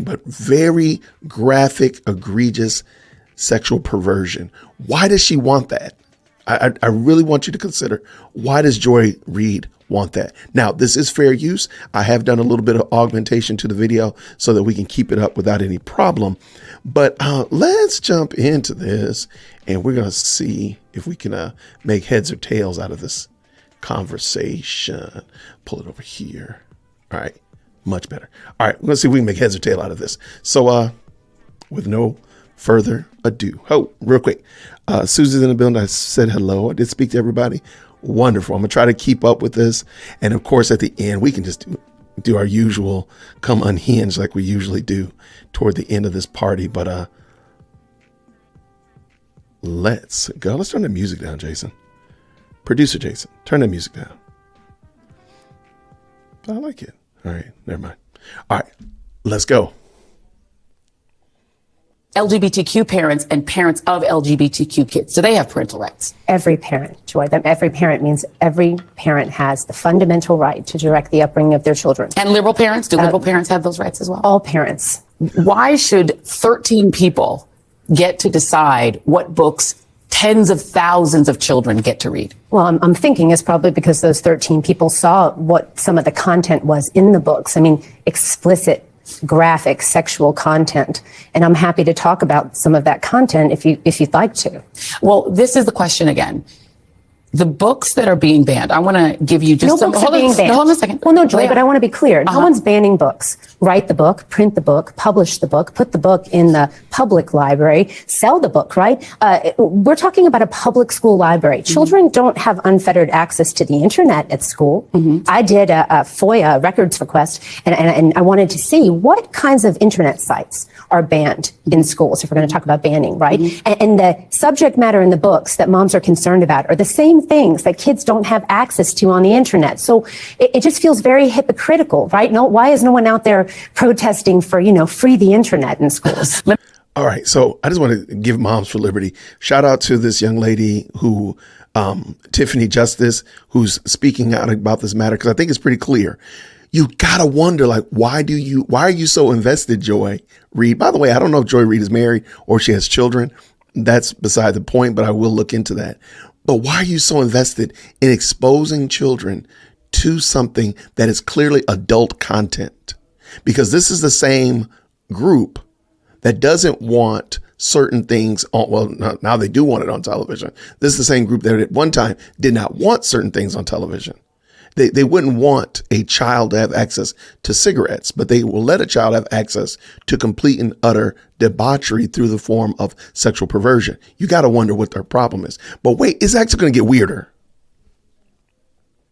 but very graphic, egregious sexual perversion. Why does she want that? I really want you to consider, why does Joy Reid want that? Now, this is fair use. I have done a little bit of augmentation to the video so that we can keep it up without any problem. But let's jump into this, and we're going to see if we can make heads or tails out of this conversation. Pull it over here. All right, much better. All right, let's see if we can make heads or tail out of this. So with no further ado. Oh, real quick. Susie's in the building. I said hello. I did speak to everybody. Wonderful. I'm going to try to keep up with this. And of course, at the end, we can just do our usual come unhinged like we usually do toward the end of this party. But let's go. Let's turn the music down, Jason. Producer Jason, turn the music down. I like it. All right. Never mind. All right. Let's go. LGBTQ parents and parents of LGBTQ kids, do they have parental rights? Every parent, Joy. Every parent means every parent has the fundamental right to direct the upbringing of their children. And liberal parents? Do liberal parents have those rights as well? All parents. Why should 13 people get to decide what books tens of thousands of children get to read? Well, I'm thinking it's probably because those 13 people saw what some of the content was in the books. I mean, explicit, graphic, sexual content. And I'm happy to talk about some of that content if you'd like to. Well, this is the question again. The books that are being banned, I want to give you just no books are being banned. Hold on a second. Well, no, Joy, but I want to be clear. No one's banning books. Write the book, print the book, publish the book, put the book in the public library, sell the book, right? We're talking about a public school library. Children don't have unfettered access to the internet at school. I did a FOIA records request, and I wanted to see what kinds of internet sites are banned in schools, if we're going to talk about banning, right? And the subject matter in the books that moms are concerned about are the same things that kids don't have access to on the internet. So it just feels very hypocritical, right? No, why is no one out there protesting for, free the internet in schools? All right. So I just want to give Moms for Liberty. Shout out to this young lady who, Tiffany Justice, who's speaking out about this matter, because I think it's pretty clear. You gotta wonder, why are you so invested, Joy Reid? By the way, I don't know if Joy Reid is married or she has children. That's beside the point, but I will look into that. But why are you so invested in exposing children to something that is clearly adult content? Because this is the same group that doesn't want certain things on, well, now they do want it on television. This is the same group that at one time did not want certain things on television. They wouldn't want a child to have access to cigarettes, but they will let a child have access to complete and utter debauchery through the form of sexual perversion. You got to wonder what their problem is. But wait, it's actually going to get weirder.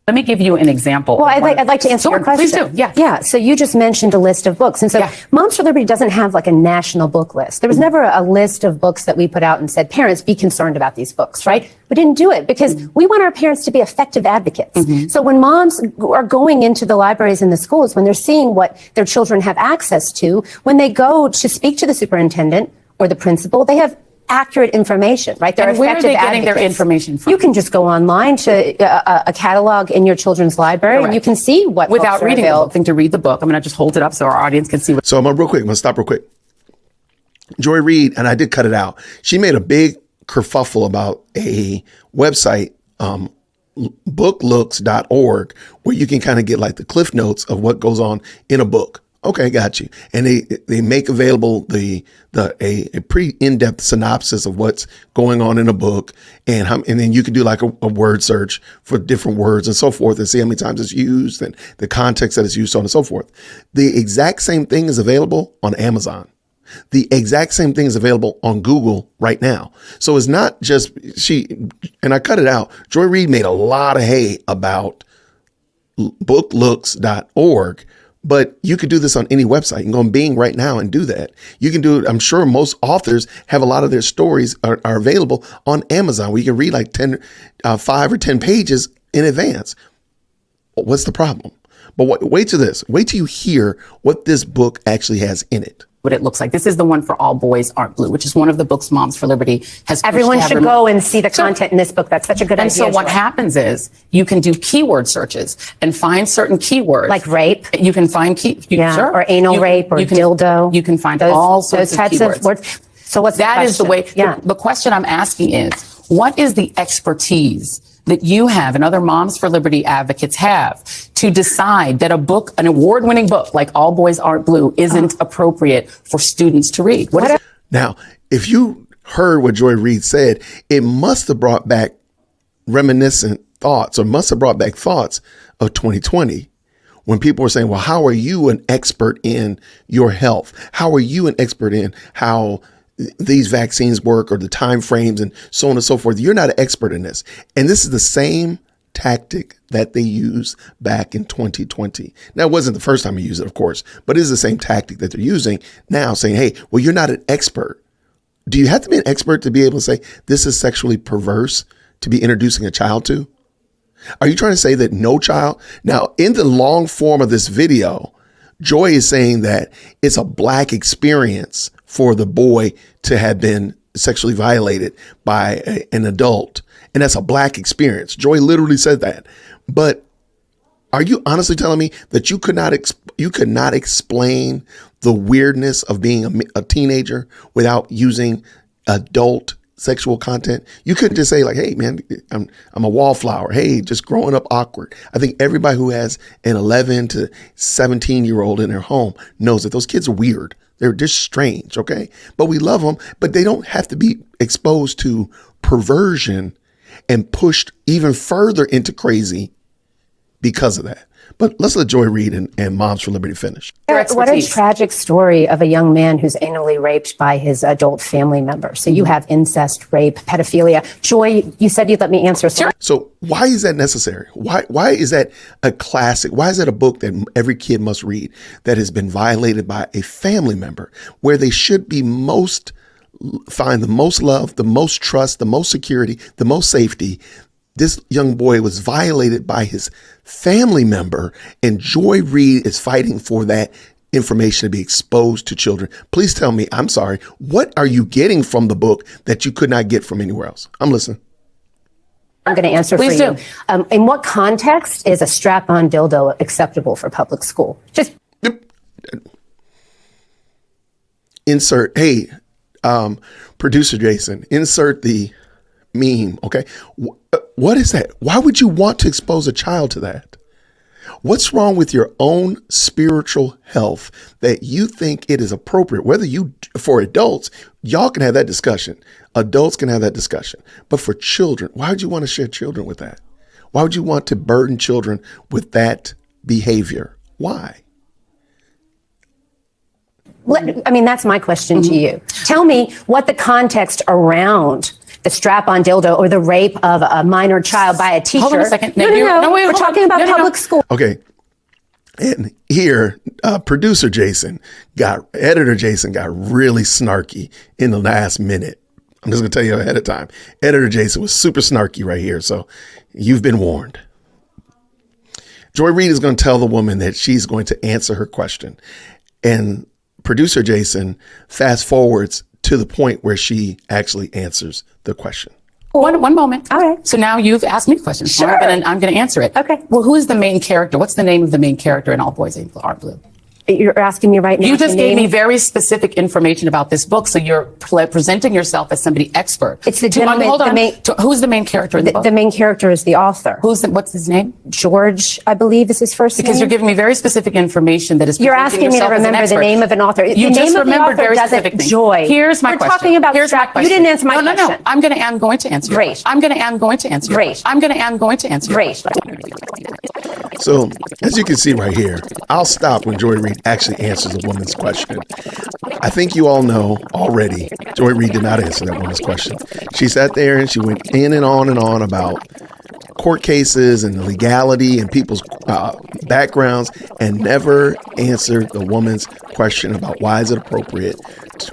Let me give you an example. Well, I'd like to answer your question. Please do. Yeah. Yeah. So you just mentioned a list of books. And so Moms for Liberty doesn't have like a national book list. There was never a list of books that we put out and said, parents, be concerned about these books, right? We didn't do it because we want our parents to be effective advocates. So when moms are going into the libraries and the schools, when they're seeing what their children have access to, when they go to speak to the superintendent or the principal, they have accurate information, right? They're where are they getting their information from? You can just go online to a catalog in your children's library, and you can see what without reading the book. To read the book, I'm going to just hold it up so our audience can see. So I'm going to stop real quick. Joy Reid, and I did cut it out. She made a big kerfuffle about a website, booklooks.org, where you can kind of get like the cliff notes of what goes on in a book. Okay, got you. And they make available a pretty in-depth synopsis of what's going on in a book, and then you can do like a word search for different words and so forth, and see how many times it's used and the context that it's used, so on and so forth. The exact same thing is available on Amazon. The exact same thing is available on Google right now. So it's not just and I cut it out. Joy Reid made a lot of hay about booklooks.org. But you could do this on any website. You can go on Bing right now and do that. You can do it. I'm sure most authors have a lot of their stories are available on Amazon, where you can read like 5 or 10 pages in advance. What's the problem? But wait till this. Wait till you hear what this book actually has in it. what it looks like. This is the one for All Boys Aren't Blue, which is one of the books Moms for Liberty has pushed Everyone to have should removed. go and see the content in this book. That's such a good idea. And so what Joy. happens is you can do keyword searches and find certain keywords. Like rape? You can find sure. Or anal rape or dildo. You can find all sorts those types of keywords. of words. So what's that is the way. Yeah. The question I'm asking is, what is the expertise that you have and other Moms for Liberty advocates have to decide that a book, an award-winning book like All Boys Aren't Blue, isn't appropriate for students to read? Now, if you heard what Joy Reid said, it must have brought back reminiscent thoughts, or must have brought back thoughts of 2020, when people were saying, well, how are you an expert in your health? How are you an expert in how these vaccines work, or the time frames and so on and so forth? You're not an expert in this. And this is the same tactic that they used back in 2020. Now, it wasn't the first time you used it, of course, but it is the same tactic that they're using now, saying, hey, well, you're not an expert. Do you have to be an expert to be able to say this is sexually perverse to be introducing a child to? Are you trying to say that no child? Now, in the long form of this video, Joy is saying that it's a Black experience for the boy to have been sexually violated by an adult. And that's a Black experience. Joy literally said that. But are you honestly telling me that you could not explain the weirdness of being a teenager without using adult sexual content? You couldn't just say like, hey, man, I'm a wallflower. Hey, just growing up awkward. I think everybody who has an 11 to 17-year-old in their home knows that those kids are weird. They're just strange, okay? But we love them, but they don't have to be exposed to perversion and pushed even further into crazy because of that. But let's let Joy Reid and Moms for Liberty finish. What a tragic story of a young man who's anally raped by his adult family member. So you have incest, rape, pedophilia. Joy, you said you'd let me answer. So why is that necessary? Why is that a classic? Why is that a book that every kid must read that has been violated by a family member, where they should be find the most love, the most trust, the most security, the most safety? This young boy was violated by his family member, and Joy Reid is fighting for that information to be exposed to children. Please tell me, I'm sorry, what are you getting from the book that you could not get from anywhere else? I'm listening. I'm going to answer Please for you. In what context is a strap-on dildo acceptable for public school? Just insert, hey, producer Jason, insert the meme, okay? What is that? Why would you want to expose a child to that? What's wrong with your own spiritual health that you think it is appropriate? Whether for adults, y'all can have that discussion. Adults can have that discussion. But for children, why would you want to share children with that? Why would you want to burden children with that behavior? Why? I mean, that's my question to you. Tell me what the context around the strap-on dildo or the rape of a minor child by a teacher. Hold on a second. No, we're talking about public school. Okay. And here, editor Jason got really snarky in the last minute. I'm just going to tell you ahead of time. Editor Jason was super snarky right here. So you've been warned. Joy Reid is going to tell the woman that she's going to answer her question. And producer Jason fast forwards to the point where she actually answers the question. One moment. All right. So now you've asked me a question. So Sure. I'm going to answer it. Okay. Well, who is the main character? What's the name of the main character in All Boys Aren't Blue? You're asking me right now. You just gave me very specific information about this book, so you're presenting yourself as somebody expert. It's the gentleman. Hold on. Who's the main character in the book? The main character is the author. What's his name? George, I believe, is his first name. Because you're giving me very specific information that is. You're asking me to remember the name of an author. You the just name of the remembered author very doesn't specific things. Joy. Here's my We're question. talking about Here's my question. You didn't answer my question. No. I'm going to answer. Great. I'm going to answer. Great. I'm going to answer. Great. So as you can see right here, I'll stop when Joy Reid actually answers a woman's question. I think you all know already, Joy Reid did not answer that woman's question. She sat there and she went in and on about court cases and the legality and people's backgrounds and never answered the woman's question about why is it appropriate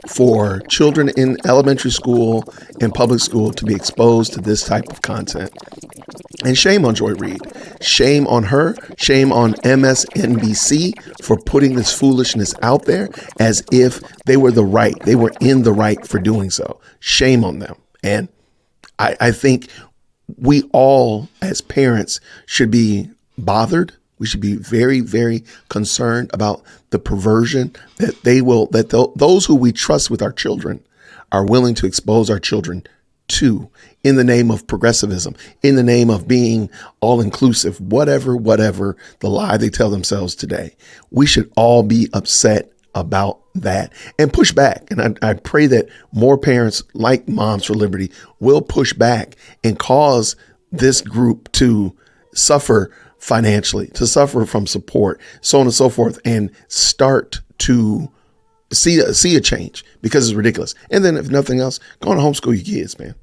for children in elementary school and public school to be exposed to this type of content. And shame on Joy Reid. Shame on her. Shame on MSNBC for putting this foolishness out there as if they were in the right for doing so. Shame on them. And I think we all as parents should be bothered. We should be very, very concerned about the perversion that those who we trust with our children are willing to expose our children to, in the name of progressivism, in the name of being all inclusive, whatever the lie they tell themselves today. We should all be upset about that and push back. And I pray that more parents like Moms for Liberty will push back and cause this group to suffer financially, to suffer from support, so on and so forth, and start to see a change, because it's ridiculous. And then if nothing else, go on and homeschool your kids, man.